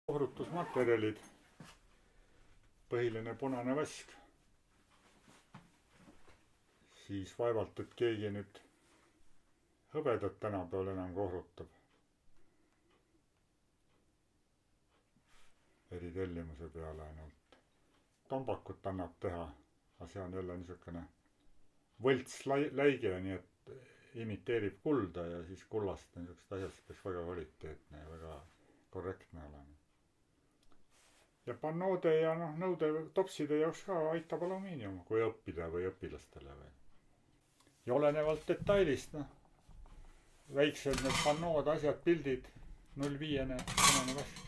Kohrutusmaterjalid, põhiline punane vask, siis vaevalt, et keegi nüüd hõbedat tänapäeval enam kohrutab. Eritellimuse peale ainult. Tombakut annab teha, aga see on jälle niisugune võlts läige, nii et imiteerib kulda ja siis kullast niisugust asjast peaks väga kvaliteetne ja väga korrektne olema. Ja pannoode ja nõude topside jaoks ka aitab alumiinium, kui õppida või õpilastele või. Ja olenevalt detailist, väiksed need pannood, asjad, pildid, 0,5 punane vask.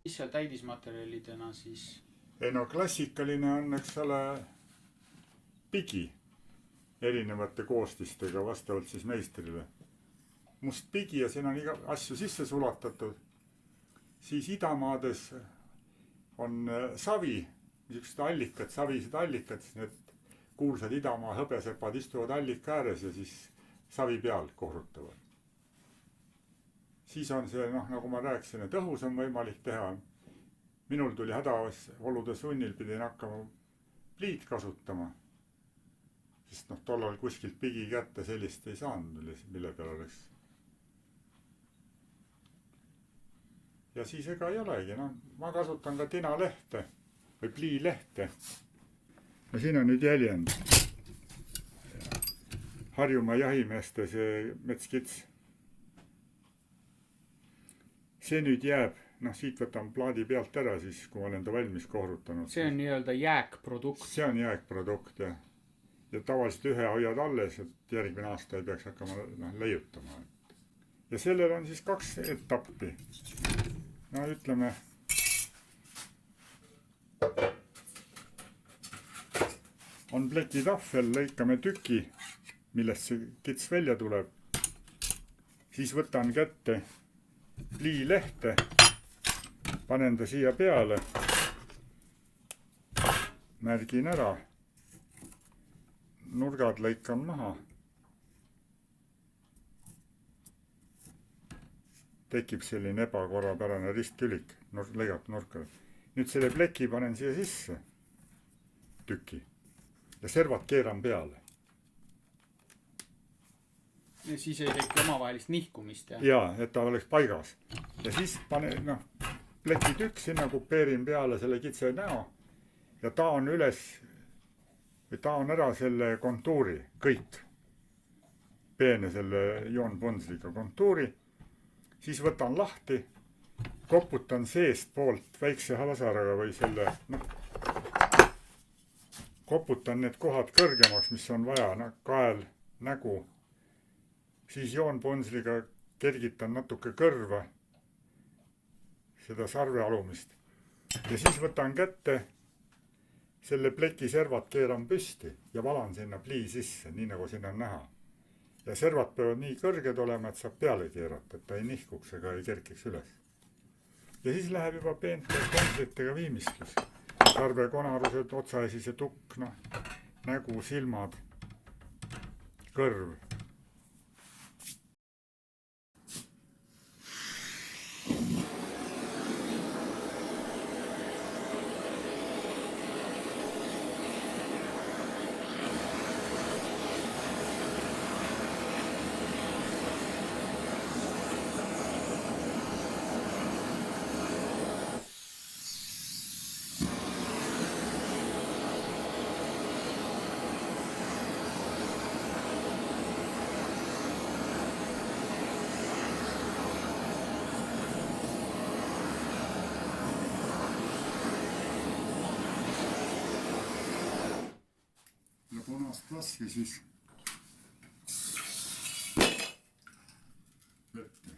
Mis seal täidismaterjalidena siis? Ei klassikaline on, eks ole, pigi erinevate koostistega vastavalt siis meistrile. Must pigi ja siin on iga asju sisse sulatatud. Siis idamaades on savi, niisugused allikad, savised allikad, need kuulsad idamaa hõbesepad istuvad allika ääres ja siis savi peal kohrutavad. Siis on see, nagu ma rääkisin, et õhus on võimalik teha. Minul tuli hädaolude sunnil, pidin hakkama pliid kasutama. Sest tollal kuskilt pigi kätte sellist ei saanud, mille peal oleks. Ja siis ega ei olegi, ma kasutan ka tinalehte või pliilehte. Ja siin on nüüd jäljend. Harjumaa jahimeeste see metskits. See nüüd jääb, siit võtan plaadi pealt ära siis, kui ma olen ta valmis kohrutanud. See on nii-öelda jääkprodukt. See on jääkprodukt, jah. Ja tavaliselt ühe hoiad alles, et järgmine aasta ei peaks hakkama leiutama. Ja sellel on siis 2 etappi. Ütleme, on plekitahvel, lõikame tüki, millest see kits välja tuleb. Siis võtan kätte pliilehte, panen ta siia peale, märgin ära, nurgad lõikan maha. Tekib selline ebakorrapärane risttülik, lõigatud nurkale. Nüüd selle pleki panen siia sisse, tüki, ja servad keeran peale. Ja siis ei teki omavahelist nihkumist, jah? Jaa, et ta oleks paigas. Ja siis panen, pleki tükk sinna, kupeerin peale selle kitse näo ja taon üles, või taon ära selle kontuuri, kõik. Peene selle joonpundsliga kontuuri. Siis võtan lahti, koputan seest poolt väikse vasaraga või selle, koputan need kohad kõrgemaks, mis on vaja, kael, nägu. Siis joonpundsliga kergitan natuke kõrva, seda sarve alumist. Ja siis võtan kätte, selle pleki servad keeran püsti ja valan sinna plii sisse, nii nagu siin on näha. Ja servad peavad nii kõrged olema, et saab peale keerata, et ta ei nihkuks ega ei kerkiks üles. Ja siis läheb juba peente konslitega viimistlus. Sarve konarused, otsaesise tukk, nägu, silmad, kõrv. Punast vaski siis vette.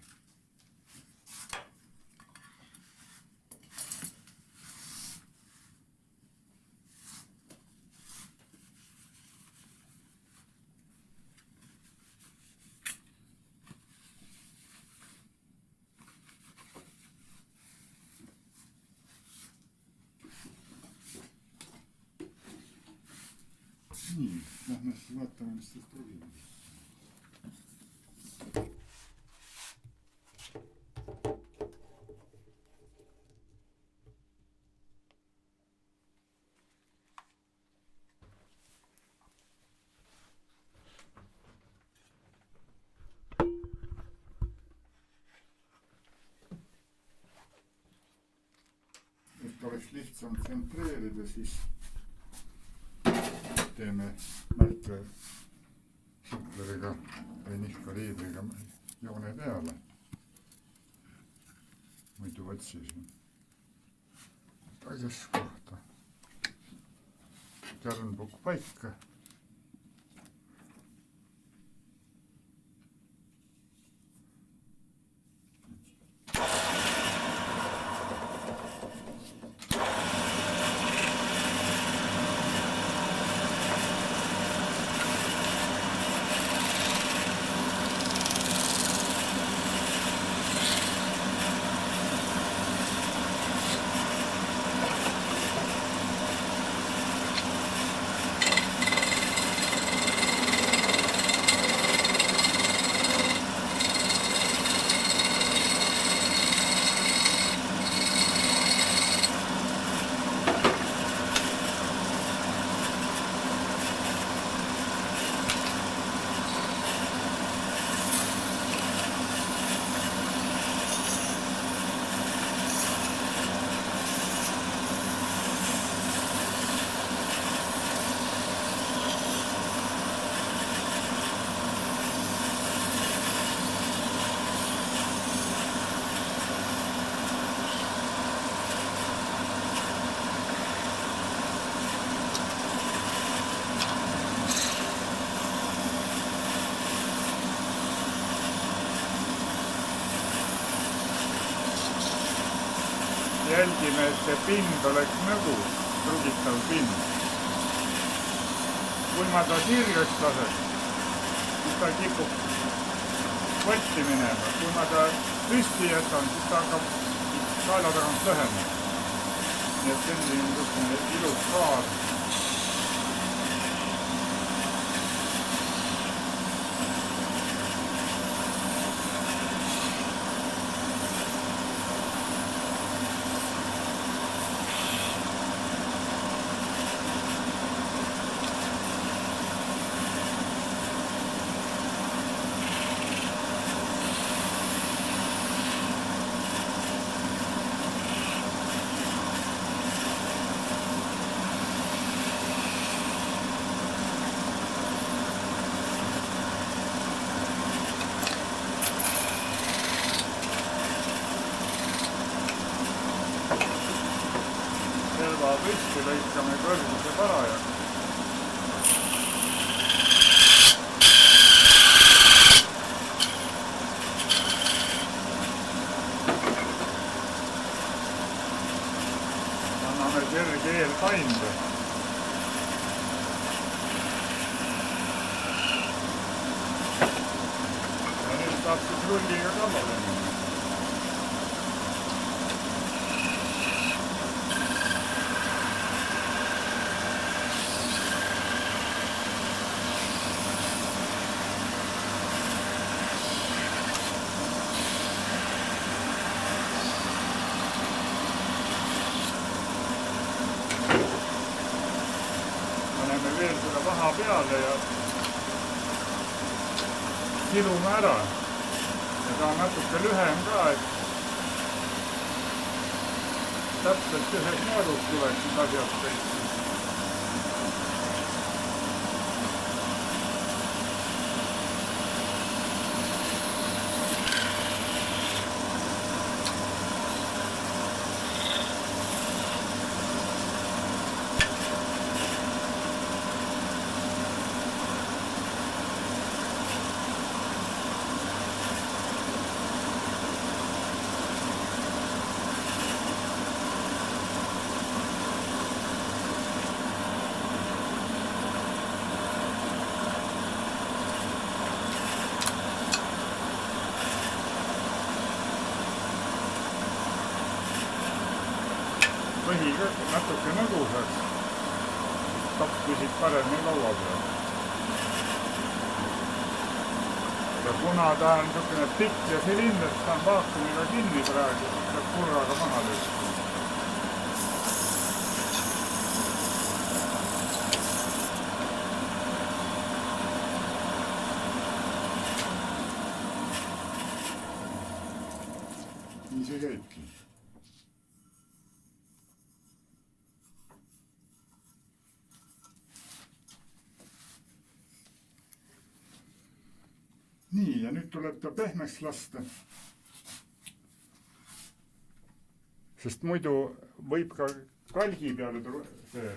Nii, lähme siis vaatame, mis sellest tegime. oleks lihtsam tsentreerida, siis teeme märke Hitleriga või nihkaliibriga joone peale. Muidu otsisin täies kohta. Kärnpukk paika. Jälgime, et see pind oleks nõgus, trugitav pind. Kui ma ta sirgeks laseks, siis ta kipub võtti minema. Kui ma ta püsti jätan, siis ta hakkab kaela tagant lõhema. Nii et selline ilus kaar. Püsti lõikame kõrguse parajaks. Anname kerge eelpainde. Ja nüüd saab siis rulliga kallale minna. Veel seda vaha peale ja silume ära. Ja ta on natuke lühem ka, et täpselt ühes mõõdus tuleksid asjad kõik. Põhi natuke nõgusaks, kapp püsib paremini laua peal. Ja kuna ta on niisugune pikk ja silinder, siis ta on vaakumiga kinni praegu, siis peab purraga maha lükkama. Nii see käibki. nii, ja nüüd tuleb ta pehmeks lasta. Sest muidu võib ka kalgi peale see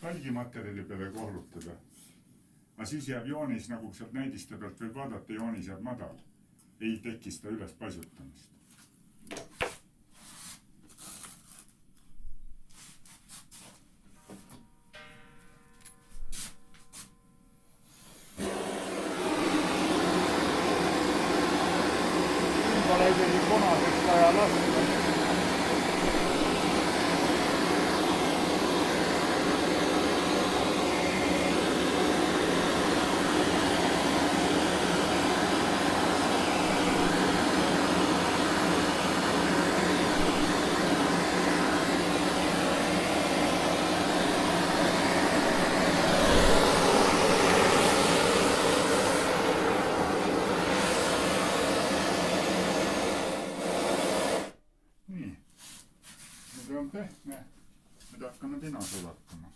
kalgimaterjali peale kohlutada. Aga siis jääb joonis, nagu sealt näidiste pealt võib vaadata, joonis jääb madal. Ei teki seda üles paisutamist. Pole isegi punaseks vaja lasta. Nüüd on pehme. Nüüd hakkame tina sulatama.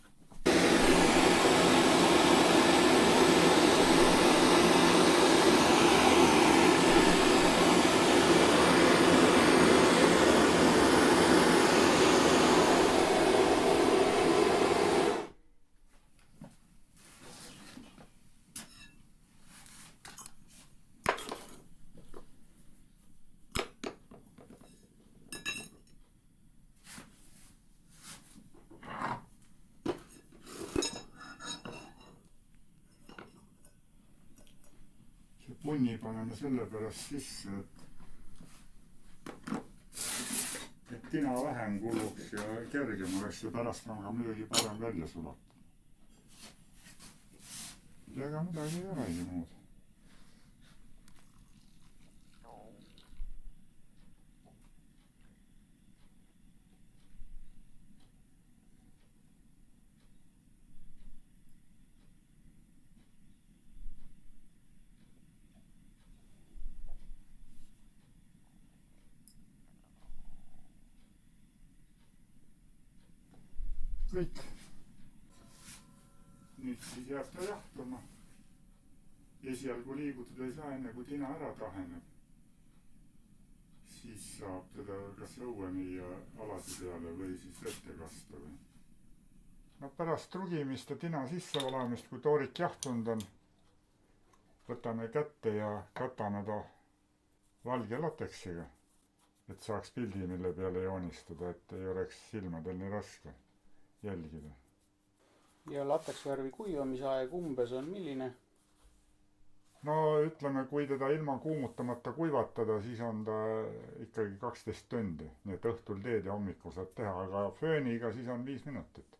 Punni paneme selle pärast sisse, et tina vähem kuluks ja kergem oleks ja pärast on ka muidugi parem välja sulata. Ega midagi ei olegi muud. Kõik. Nüüd siis jääb ta jahtuma. Esialgu liigutada ei saa enne, kui tina ära taheneb. Siis saab teda kas õueni ja alasi peale või siis vette kasta. No pärast trugimist ja tina sisse valamist, kui toorik jahtunud on, võtame kätte ja katame ta valge lateksiga, et saaks pildi, mille peale joonistada, et ei oleks silmadel nii raske jälgida. Ja lateksvärvi kuivamise aeg umbes on milline? No ütleme, kui teda ilma kuumutamata kuivatada, siis on ta ikkagi 12 tundi. Nii et õhtul teed ja hommikul saad teha, aga fööniga siis on 5 minutit.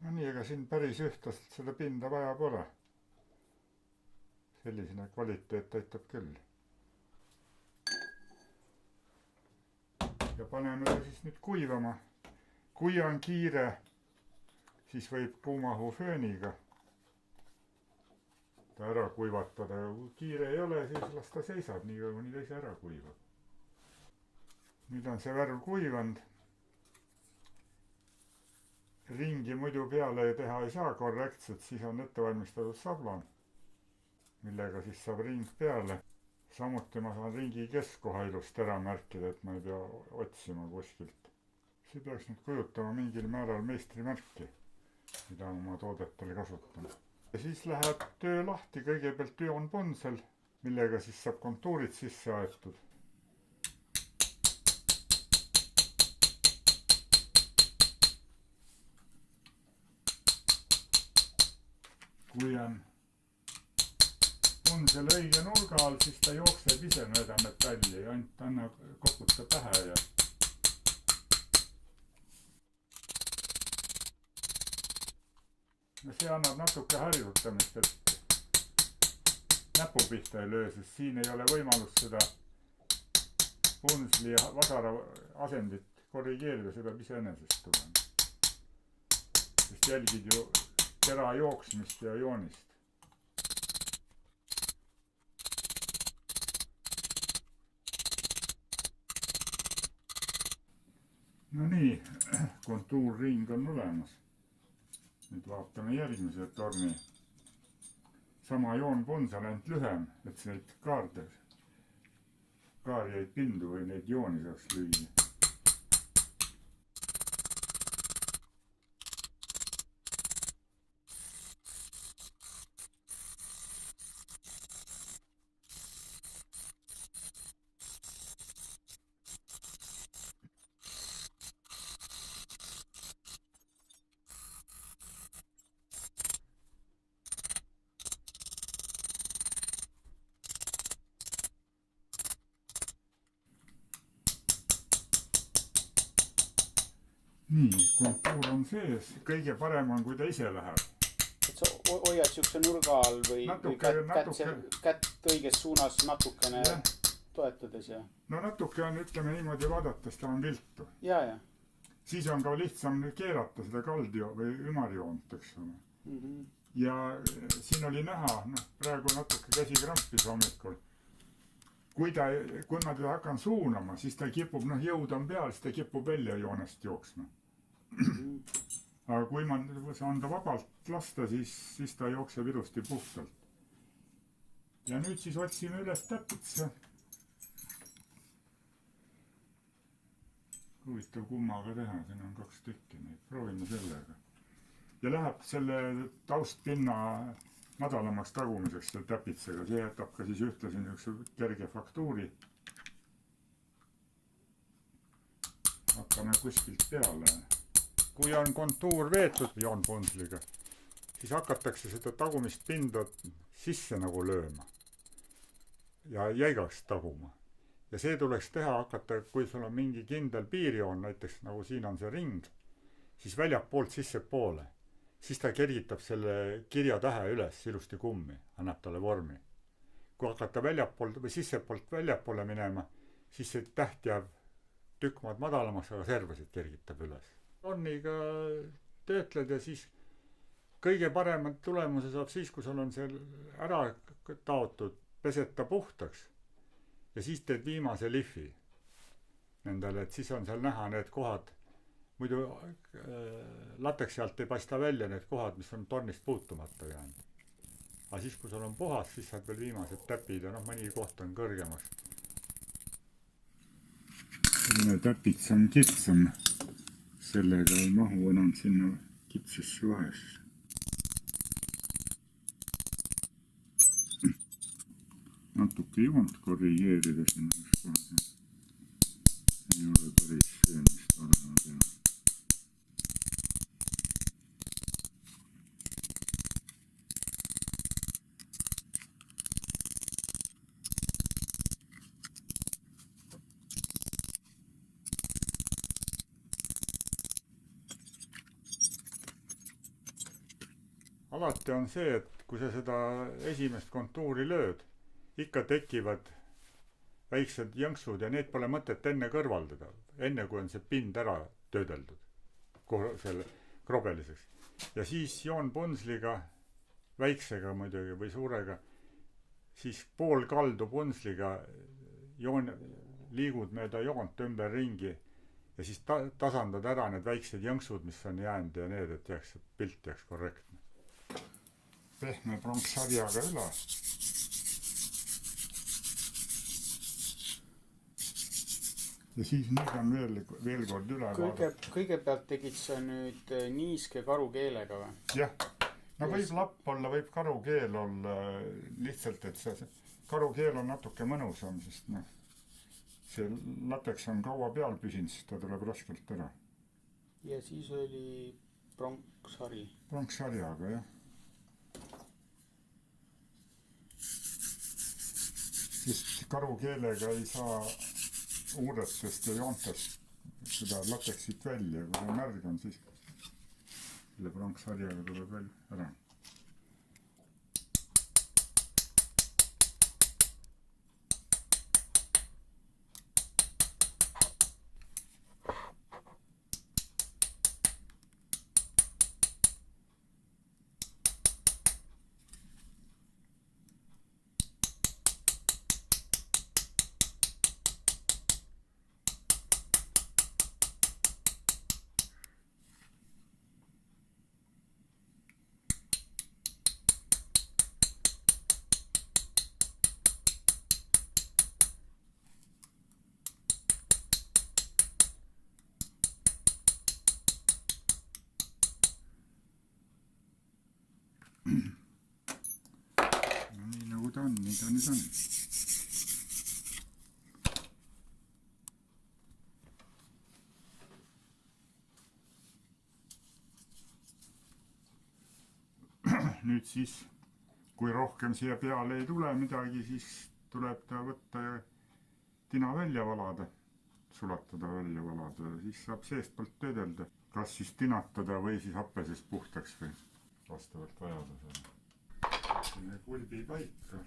No nii, ega siin päris ühtlaselt seda pinda vaja pole. Sellisena kvaliteet aitab küll. Ja paneme ta siis nüüd kuivama. Kui on kiire, siis võib kuumahufööniga ta ära kuivatada. Kui kiire ei ole, siis las ta seisab nii kuni ta ise ära kuivab. Nüüd on see värv kuivanud. Ringi muidu peale teha ei saa korrektselt, siis on ettevalmistatud sablon, millega siis saab ring peale. Samuti ma saan ringi keskkoha ilusti ära märkida, et ma ei pea otsima kuskilt. See peaks nüüd kujutama mingil määral meistrimärki, mida oma toodetele kasutan. Ja siis läheb töö lahti, kõigepealt joonponsel, millega siis saab kontuurid sisse aetud. Kui on ponsel õige nurga all, siis ta jookseb ise mööda metalli ja ainult anna koputa pähe ja see annab natuke harjutamist, et näpu pihta ei löö, sest siin ei ole võimalust seda punsli ja vasara asendit korrigeerida, see peab iseenesest tulema. Sest jälgid ju kera jooksmist ja joonist. No nii, kontuurring on olemas. Nüüd vaatame järgmise torni sama joonpunsal ainult lühem, et see neid kaarjaid pindu või neid jooni saaks lüüa. Nii, kontuur on sees. Kõige parem on, kui ta ise läheb. Et sa hoiad siukse nurga all või kätt õiges suunas natukene toetades ja... No natuke on, ütleme niimoodi vaadates, ta on viltu. Ja. Siis on ka lihtsam keerata seda kaldjo või ümarjoont, eks ole. Ja siin oli näha, praegu natuke käsi krampis hommikul. Kui ma teda hakkan suunama, siis ta kipub, jõud on peal, siis ta kipub välja joonest jooksma. Aga kui ma saan ta vabalt lasta, siis ta jookseb ilusti puhtalt. Ja nüüd siis otsime üles täpitsa. Huvitav kummaga teha, siin on 2 tükki neid. Proovime sellega. Ja läheb selle taustpinna madalamaks tagumiseks selle täpitsega. See jätab ka siis ühtlasi niisuguse kerge faktuuri. Hakkame kuskilt peale. Kui on kontuur veetud joonpunsliga, siis hakatakse seda tagumist pinda sisse nagu lööma ja jäigaks taguma. Ja see tuleks teha hakata, kui sul on mingi kindel piirjoon, näiteks nagu siin on see ring, siis väljapoolt sisse poole. Siis ta kergitab selle kirjatähe üles ilusti kummi, annab talle vormi. Kui hakata väljapoolt või sissepoolt väljapoole minema, siis see täht jääb tükk maad madalamaks, aga servasid kergitab üles. Onniga töötled ja siis kõige paremad tulemuse saab siis, kui sul on see ära taotud, pesed ta puhtaks ja siis teed viimase lihvi nendele, et siis on seal näha need kohad. Muidu lateksi alt ei paista välja need kohad, mis on tornist puutumata jäänud. Aga siis, kui sul on puhas, siis saad veel viimased täpid ja mõni koht on kõrgemaks. Selline täpits on kitsam. Sellega ei mahu enam sinna kitsesse vahesse. Natuke joont korrigeerida sinna. Ei ole päris see, mis tarana teha. Alati on see, et kui sa seda esimest kontuuri lööd, ikka tekivad väiksed jõnksud ja need pole mõtet enne kõrvaldada, enne kui on see pind ära töödeldud selle krobeliseks. Ja siis joonpunsliga, väiksega muidugi või suurega, siis pool kaldu punsliga liigud mööda joont ümber ringi ja siis tasandad ära need väiksed jõnksud, mis on jäänud ja need, et pilt jääks korrektne. Pehme pronksharjaga üle. Ja siis nüüd on veel kord üle vaadata. Kõigepealt tegid sa nüüd niiske karukeelega või? Jah. No võib lapp olla, võib karukeel olla lihtsalt, et see karukeel on natuke mõnusam, sest see lateks on kaua peal püsinud, siis ta tuleb raskelt ära. Ja siis oli pronkshari. Pronksharjaga, jah. Sest karukeelega ei saa uudestest ja joontest seda lateksit välja, kui ta märg on, siis selle pronksharjaga tuleb veel ära. ta on, nii ta nüüd on. Nüüd siis, kui rohkem siia peale ei tule midagi, siis tuleb ta võtta ja tina välja valada, sulatada välja valada ja siis saab seestpoolt töödelda. Kas siis tinatada või siis happesest puhtaks või vastavalt vajadusele. Sinne kulbi paika.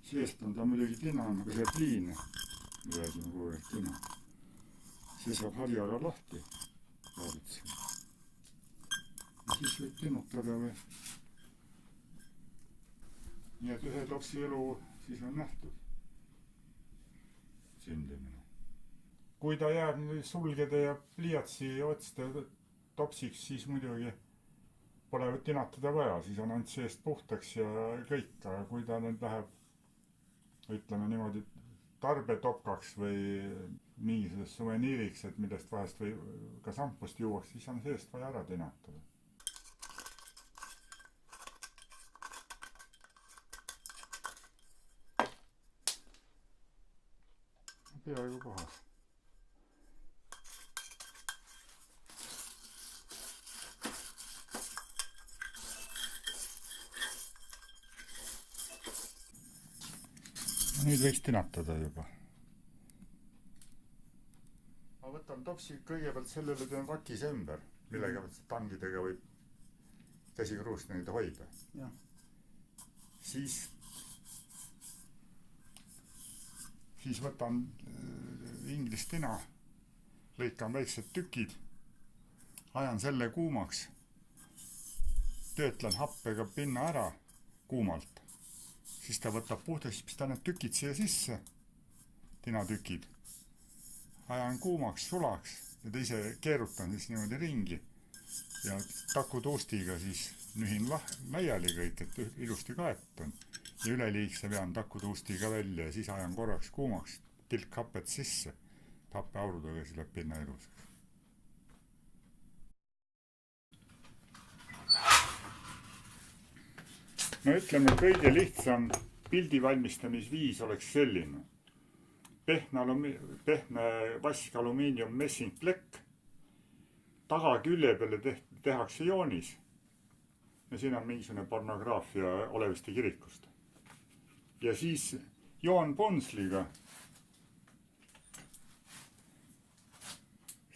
Seest on ta muidugi tina, aga see pliin, räägime kogu aeg tina. See saab harjara lahti vaaditsema. Ja siis võib tinutada või. Nii et ühe topsi elu siis on nähtud. Sündimine. Kui ta jääb sulgede ja pliiatsi otste topsiks, siis muidugi pole tinatada vaja, siis on ainult seest puhtaks ja kõik, aga kui ta nüüd läheb, ütleme niimoodi, tarbetopkaks või mingisugusest suveniiriks, et millest vahest või ka sampust juuaks, siis on seest vaja ära tinatada. Peaaegu kohas. Nüüd võiks tinatada juba. Ma võtan topsi kõigepealt sellele teen rakise ümber, millega tangidega võib käsikruust neid hoida. Ja. Siis võtan inglistina, lõikan väiksed tükid, ajan selle kuumaks, töötlen happega pinna ära kuumalt. Siis ta võtab puhtaks, pistan need tükid siia sisse, tinatükid. Ajan kuumaks, sulaks ja ta ise keerutan siis niimoodi ringi. Ja takutuustiga siis nühin laiali kõik, et ilusti kaetan. Ja üleliigse vean takutuustiga välja ja siis ajan korraks kuumaks, tilk hapet sisse. Happe aurudega siis läheb pinna ilusaks. No ütleme, kõige lihtsam pildi valmistamisviis oleks selline. Pehme vask alumiinium messingplekk. Tagakülje peale tehakse joonis. Ja siin on mingisugune pornograafia Oleviste kirikust. Ja siis joon ponsliga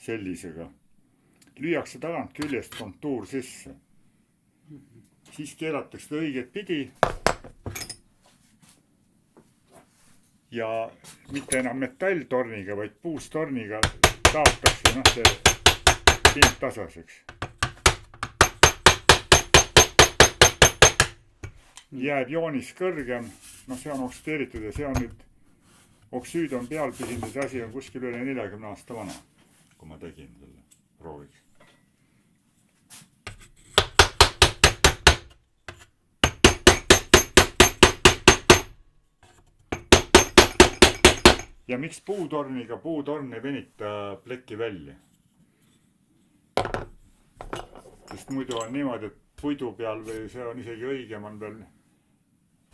sellisega. Lüüakse tagant küljest kontuur sisse. Siis keeratakse ta õiget pidi. Ja mitte enam metalltorniga, vaid puustorniga taotakse see pind tasaseks. Jääb joonis kõrgem, see on oksideeritud ja see on nüüd, oksüüd on peal püsinud ja see asi on kuskil üle 40 aasta vana, kui ma tegin selle prooviks. Ja miks puutorniga? Puutorn ei venita pleki välja. Sest muidu on niimoodi, et puidu peal või see on isegi õigem on veel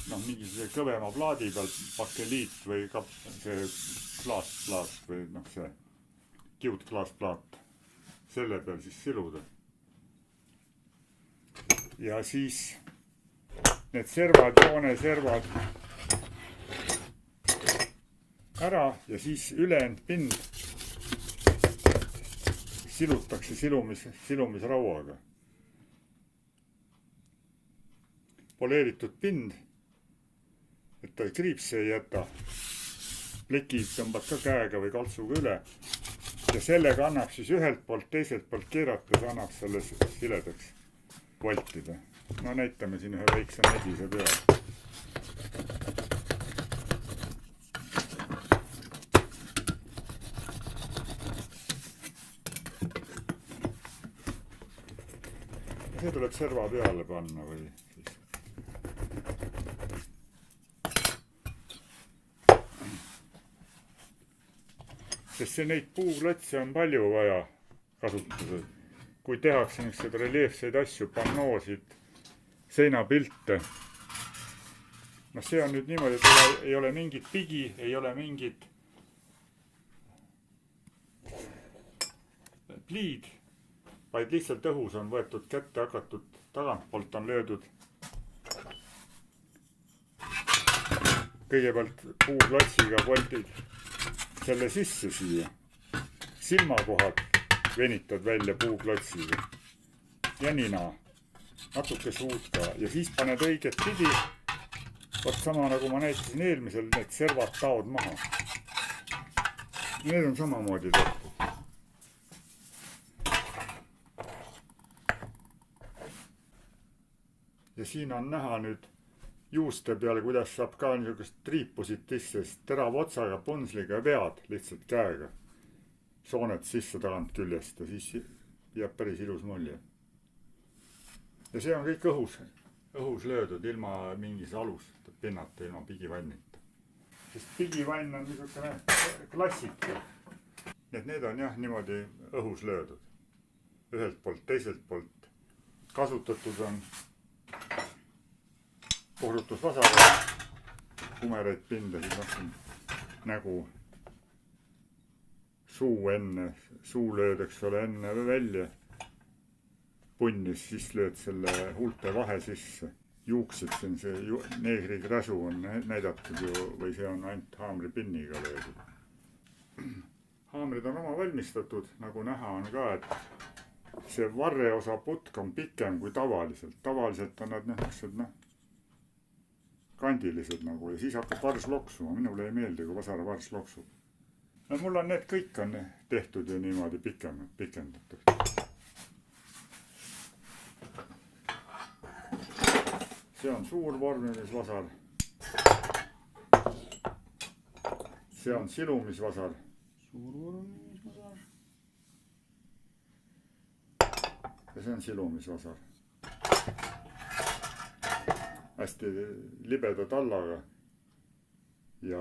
mingisuguse kõvema plaadi peal, bakeliit või see klaasplaat või see kiudklaasplaat, selle peal siis siluda. Ja siis need servad, jooneservad ära ja siis ülejäänud pind silutakse silumisrauaga. Poleeritud pind, et ta kriipse ei jäta. Plekid tõmbad ka käega või kaltsuga üle. Ja sellega annab siis ühelt poolt, teiselt poolt keerates annab selle siledaks voltida. Näitame siin ühe väikse medise peal. See tuleb serva peale panna või siis. Sest neid puuklotse on palju vaja kasutada. Kui tehakse niisugused reljeefseid asju, pannoosid, seinapilte. See on nüüd niimoodi, et ei ole mingit pigi, ei ole mingit pliid. Vaid lihtsalt õhus on võetud kätte, hakatud tagantpoolt on löödud kõigepealt puuklotsiga voltid selle sisse siia. Silmakohad venitad välja puuklotsiga ja nina, natuke suud ka ja siis paned õiget pidi. Vot sama nagu ma näitasin eelmisel, need servad taod maha. Need on samamoodi tehtud. Ja siin on näha nüüd juuste peale, kuidas saab ka niisugust triipusid sisse, terava otsaga, punsliga vead lihtsalt käega. Soonet sisse tagant küljest ja siis jääb päris ilus mulje. Ja see on kõik õhus löödud ilma mingis alust pinnata, ilma pigivannita. Sest pigivann on niisugune klassika. Need on jah niimoodi õhus löödud. Ühelt poolt, teiselt poolt. Kasutatud on puhrutusvasara kumereid pindasid, nagu suu löödaks ole enne välja punnis, siis lööd selle huulte vahe sisse. Juuksid siin, see neegri kräsu on näidatud ju, või see on ainult haamripinniga löödud. Haamrid on oma valmistatud, nagu näha on ka, et see varreosa putk on pikem kui tavaliselt. Tavaliselt on nad kandilised nagu ja siis hakkab vars loksuma. Minule ei meeldi, kui vasara vars loksub. Mul on need kõik on tehtud ju niimoodi pikendatud. See on suur vormimisvasar. See on silumisvasar. Suur vormimisvasar. Ja see on silumisvasar. Hästi libeda tallaga ja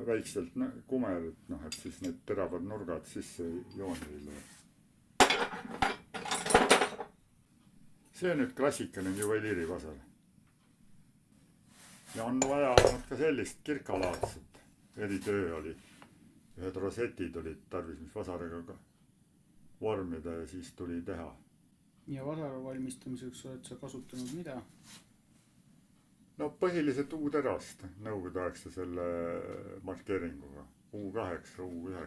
väikselt kumer, et siis need teravad nurgad sisse joonile. See on nüüd klassikaline juveliirivasar. Ja on vaja ka sellist kirkalaadset. Eritöö oli. Ühed rosetid olid tarvis, mis vasaraga vormida ja siis tuli teha. Ja vasara valmistamiseks oled sa kasutanud mida? Põhiliselt U-terast, nõukogudeaegse selle markeeringuga. U8, U9.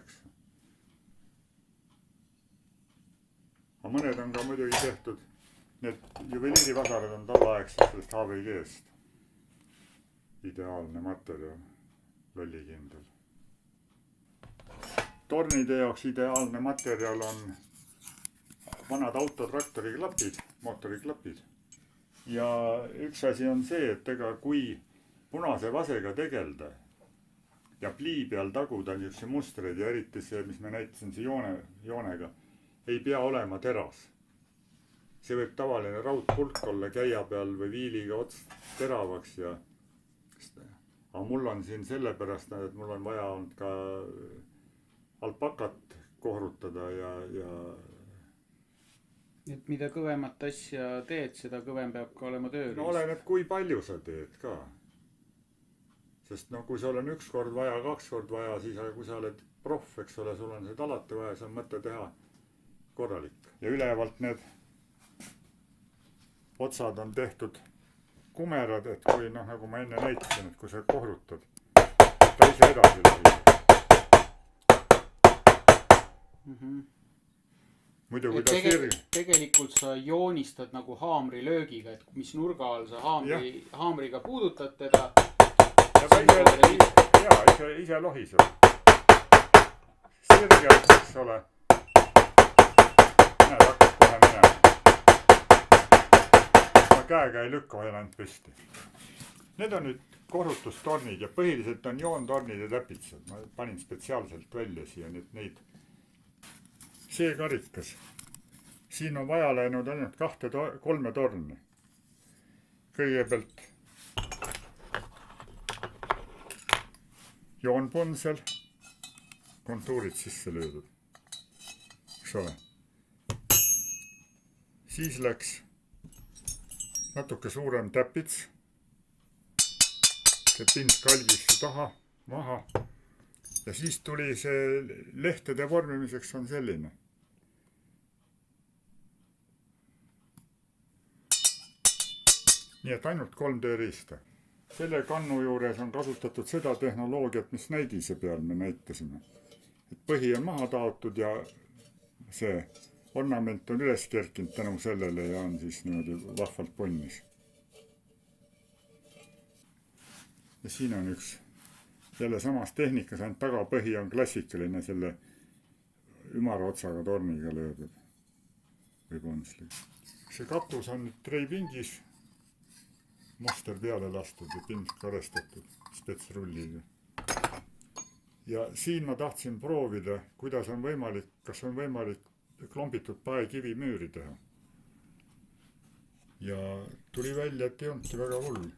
aga mõned on ka muidugi tehtud, need juveliirivasarad on tolleaegsest sellest HVG-st. Ideaalne materjal, lollikindel. Tornide jaoks ideaalne materjal on vanad autotraktori klapid, mootori klapid. Ja üks asi on see, et ega kui punase vasega tegelda ja plii peal taguda niisuguse mustreid ja eriti see, mis me näitasin see joonega, ei pea olema teras. See võib tavaline raudpulk olla käia peal või viiliga ots teravaks ja aga mul on siin sellepärast, et mul on vaja olnud ka alpakat kohrutada ja et mida kõvemat asja teed, seda kõvem peab ka olema tööriist. No oleneb, kui palju sa teed ka. Sest no kui sul on üks kord vaja, kaks kord vaja, siis kui sa oled proff, eks ole, sul on seda alati vaja, see on mõte teha korralik. Ja ülevalt need otsad on tehtud kumerad, et kui nagu ma enne näitasin, et kui sa kohrutad, ta ise edasi läheb. Muidu kui ta tegelikult sa joonistad nagu haamrilöögiga, et mis nurga all sa haamriga puudutad teda. Ja ta ise lohiseb. Sirgelt, eks ole. Näed, hakkab kohe minema. Ma käega ei lükka, hoian ainult püsti. Need on nüüd kohrutustornid ja põhiliselt on joontornid ja täpitsad. Ma panin spetsiaalselt välja siia neid. See karikas. Siin on vaja läinud ainult 2-3 torni. Kõigepealt joonpunsel, kontuurid sisse löödud. Eks ole. Siis läks natuke suurem täpits. See pind kalgisse taha, maha. Ja siis tuli see lehtede vormimiseks on selline. Nii et ainult 3 tööriista. Selle kannu juures on kasutatud seda tehnoloogiat, mis näidise peal me näitasime. Et põhi on maha taotud ja see ornament on üles kerkinud tänu sellele ja on siis niimoodi vahvalt punnis. Ja siin on üks jälle samas tehnikas, ainult tagapõhi on klassikaline selle ümara otsaga torniga löödud või punsliga. See katus on nüüd treipingis. Muster peale lastud ja pind karestatud spetsrulliga. Ja siin ma tahtsin proovida, kuidas on võimalik, kas on võimalik klombitud paekivimüüri teha. Ja tuli välja, et ei olnudki väga hull.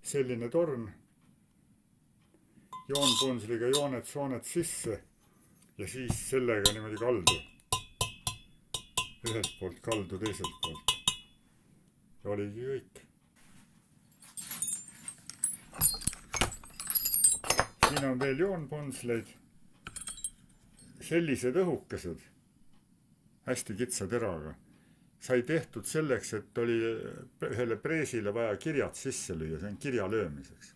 Selline torn, joonpunsliga joonet sisse ja siis sellega niimoodi kaldu. Ühelt poolt kaldu, teiselt poolt. Ja oligi kõik. Siin on veel joonpunsleid, sellised õhukesed, hästi kitsa teraga. Sai tehtud selleks, et oli ühele preesile vaja kirjad sisse lüüa, see on kirja löömiseks.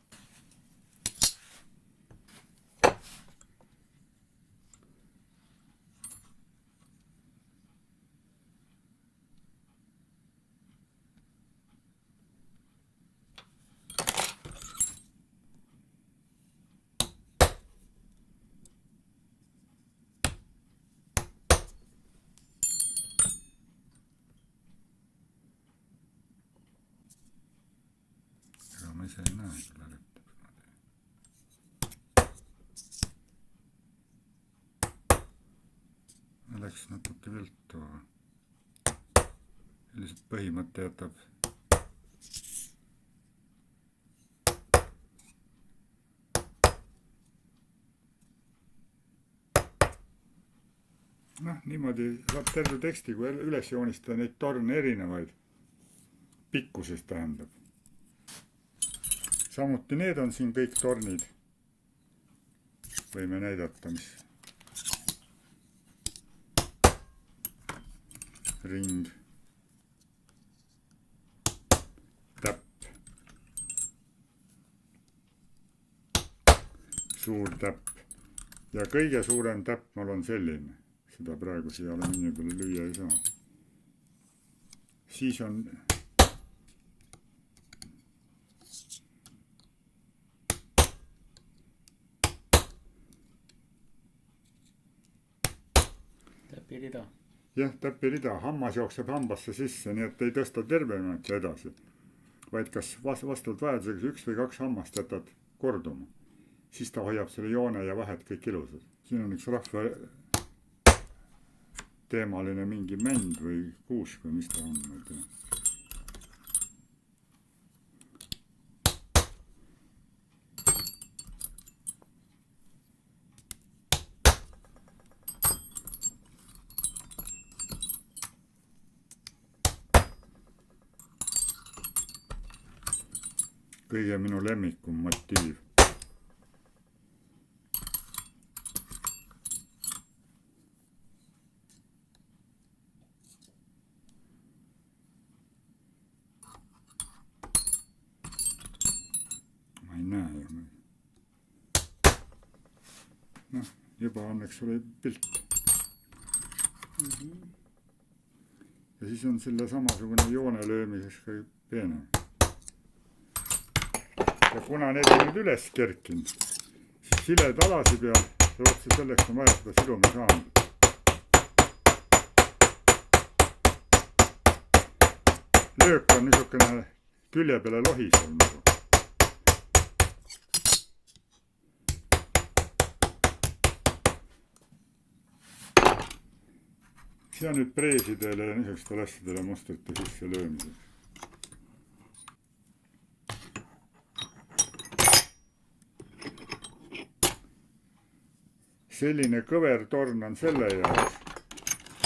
Ma ise ei näe küll lõpuks. Läks natuke viltu. Sellised põhimõte jätab. Niimoodi saab terve teksti, kui üles joonistada neid torne erinevaid. Pikkuses tähendab. Samuti need on siin kõik tornid. Võime näidata, mis ring, täpp, suur täpp ja kõige suurem täpp mul on selline. seda praegu siia alumiiniumi peale lüüa ei saa. Siis on täpirida. Jah, täpirida. Hammas jookseb hambasse sisse, nii et ei tõsta tervemalt edasi, vaid kas vastavalt vajadusega üks või kaks hammast jätad korduma. Siis ta hoiab selle joone ja vahed kõik ilusad. Siin on üks rahva teemaline mingi mänd või kuusk või mis ta on, ma ei tea. Kõige minu lemmikum motiiv. Ma ei näe ju. Noh, juba õnneks oli pilt. Ja siis on selle samasugune joone löömiseks ka peenem. Ja kuna need on nüüd üles kerkinud, siis siled alasi peal, see otse selleks on vaja seda silumi saanud. Löök on niisugune külje peale lohisev nagu. See on nüüd preesidele ja niisugustele asjadele mustrite sisse löömiseks. Selline kõvertorn on selle jaoks,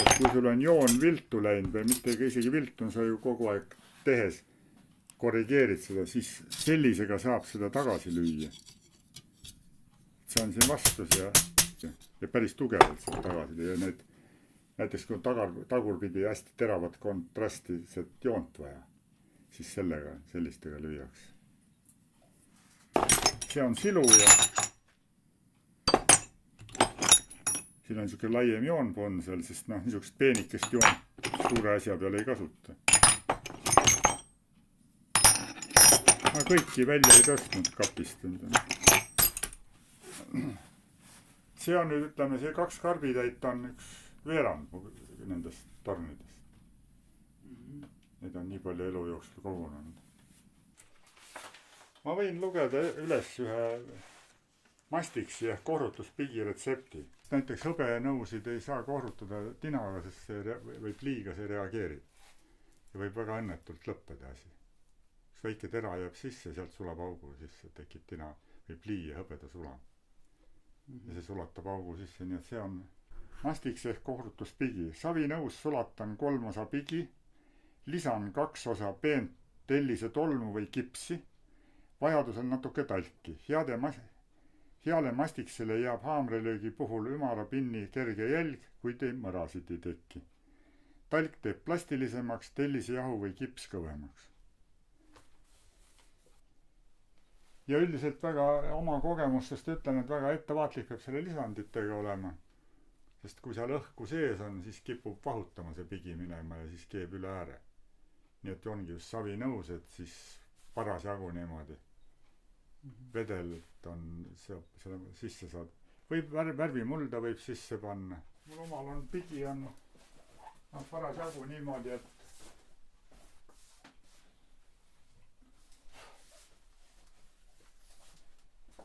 et kui sul on joon viltu läinud või mitte isegi viltu, sa ju kogu aeg tehes korrigeerid seda, siis sellisega saab seda tagasi lüüa. See on siin vastus ja päris tugevalt saab tagasi lüüa. Näiteks kui tagurpidi hästi teravat kontrastiset joont vaja, siis sellistega lüüaks. See on silu ja siin on niisugune laiem joonpon seal, sest niisugust peenikest joont suure asja peale ei kasuta. Ma kõiki välja ei tõstnud kapist. See on nüüd, ütleme, see 2 karbitäit on üks veerand nendest tornidest. Need on nii palju elu jooksul kogunenud. Ma võin lugeda üles ühe Mastixi ehk kohrutuspigi retsepti. Näiteks hõbenõusid ei saa kohrutada tinaga, sest see võib liiga, see reageerib. Ja võib väga õnnetult lõppeda asi. Üks väike tera jääb sisse, sealt sulab augu sisse, tekib tina või plii ja hõbeda sulam. Ja see sulatab augu sisse, nii et see on Mastix ehk kohrutuspigi. Savinõus sulatan 3 osa pigi, lisan 2 osa peent tellise tolmu või kipsi, vajadusel natuke talki. Heale Mastixile jääb haamrilöögi puhul ümara pinni kerge jälg, kuid ei mõrasid ei teki. Talk teeb plastilisemaks, tellise jahu või kips kõvemaks. Ja üldiselt väga oma kogemustest ütlen, et väga ettevaatlik peab selle lisanditega olema. Sest kui seal õhku sees on, siis kipub vahutama see pigi minema ja siis keeb üle ääre. Nii et ongi just savinõus, et siis parasjagu niimoodi. Vedelt on selle sisse saad. Võib värvimulda võib sisse panna. Mul omal on pigi on parasjagu niimoodi, et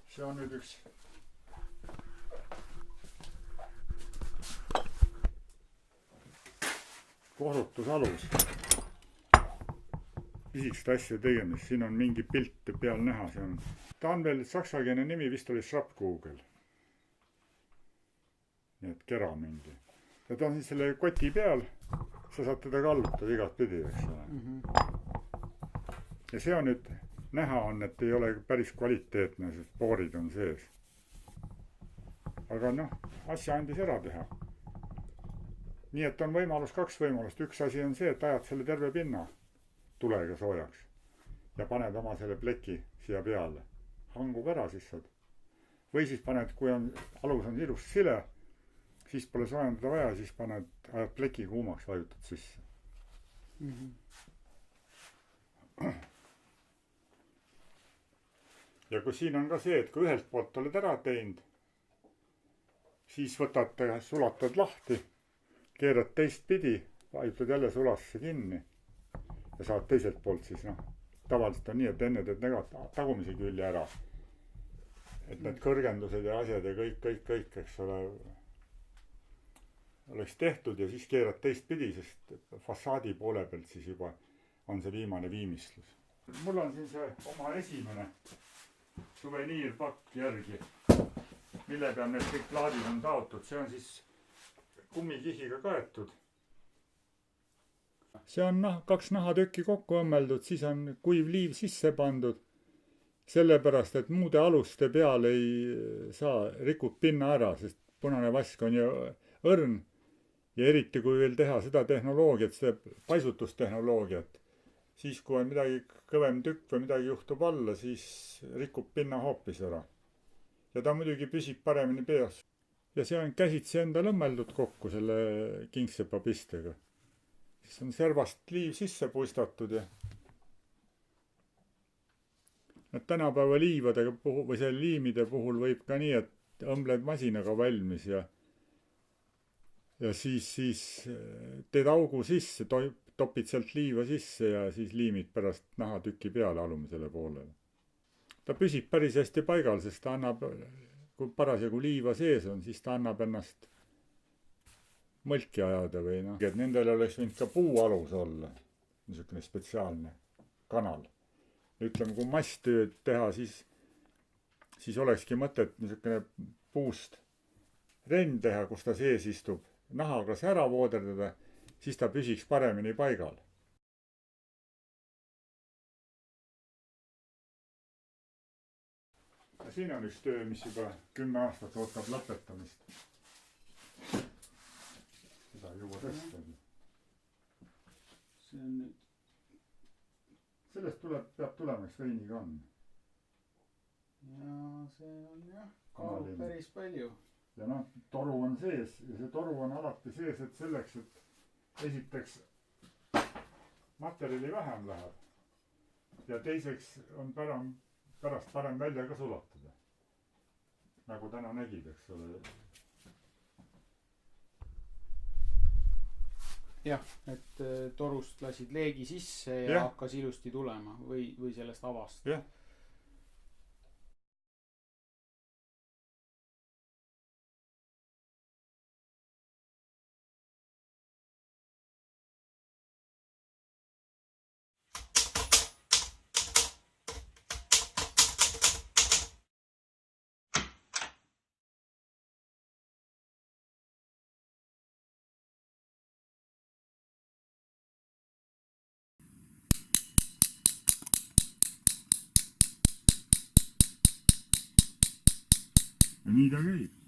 see on nüüd üks kohrutusalus. Pisikest asja tegemist, siin on mingi pilt peal näha, see on. Ta on veel saksakeelne nimi, vist oli Schrappkugel. Nii et kera mingi. Ja ta on siis selle koti peal, sa saad teda kallutada igat pidi, eks ole. Ja see on nüüd, näha on, et ei ole päris kvaliteetne, sest boorid on sees. Aga asja andis ära teha. Nii et on võimalus, 2 võimalust. Üks asi on see, et ajad selle terve pinna tulega soojaks ja paned oma selle pleki siia peale. Hangub ära siis saad. Või siis paned, kui alus on ilus sile, siis pole soojendada vaja, siis ajad pleki kuumaks, vajutad sisse. Ja kui siin on ka see, et kui ühelt poolt oled ära teinud, siis sulatad lahti, keerad teistpidi, vajutad jälle sulasse kinni ja saad teiselt poolt siis tavaliselt on nii, et enne teed tagumise külje ära. Et need kõrgendused ja asjad ja kõik, eks ole, oleks tehtud ja siis keerad teistpidi, sest fassaadi poole pealt siis juba on see viimane viimistlus. Mul on siin see oma esimene suveniirpakk järgi, mille peal need kõik plaadid on taotud. See on siis kummikihiga kaetud. See on 2 nahatükki kokku õmmeldud, siis on kuiv liiv sisse pandud. Sellepärast, et muude aluste peal ei saa, rikub pinna ära, sest punane vask on ju õrn. Ja eriti kui veel teha seda tehnoloogiat, seda paisutustehnoloogiat, siis kui on midagi kõvem tükk või midagi juhtub alla, siis rikub pinna hoopis ära. Ja ta muidugi püsib paremini peas. Ja see on käsitsi endal õmmeldud kokku selle kingsepa pistega. Siis on servast liiv sisse puistatud ja tänapäeva liivadega puhul, või selle liimide puhul võib ka nii, et õmbled masinaga valmis ja siis teed augu sisse, topid sealt liiva sisse ja siis liimid pärast nahatüki peale alumisele poolele. Ta püsib päris hästi paigal, sest ta annab, kui parasjagu liiva sees on, siis ta annab ennast mõlki ajada või et nendel oleks võinud ka puualus olla, niisugune spetsiaalne kanal. Ütleme, kui masttööd teha, siis olekski mõtet niisugune puust renn teha, kus ta sees istub, nahaga see ära vooderdada, siis ta püsiks paremini paigal. Ja siin on üks töö, mis juba 10 aastat ootab lõpetamist. Seda juba tõstagi. See on nüüd. Sellest peab tulema üks veinikann. Ja see on kaalub päris palju. Ja toru on sees ja see toru on alati sees, et selleks, et esiteks materjali vähem läheb ja teiseks on pärast parem välja ka sulatada. Nagu täna nägid, eks ole. Jah, et torust lasid leegi sisse ja hakkas ilusti tulema või sellest avast. Jah. Ja nii ta käib.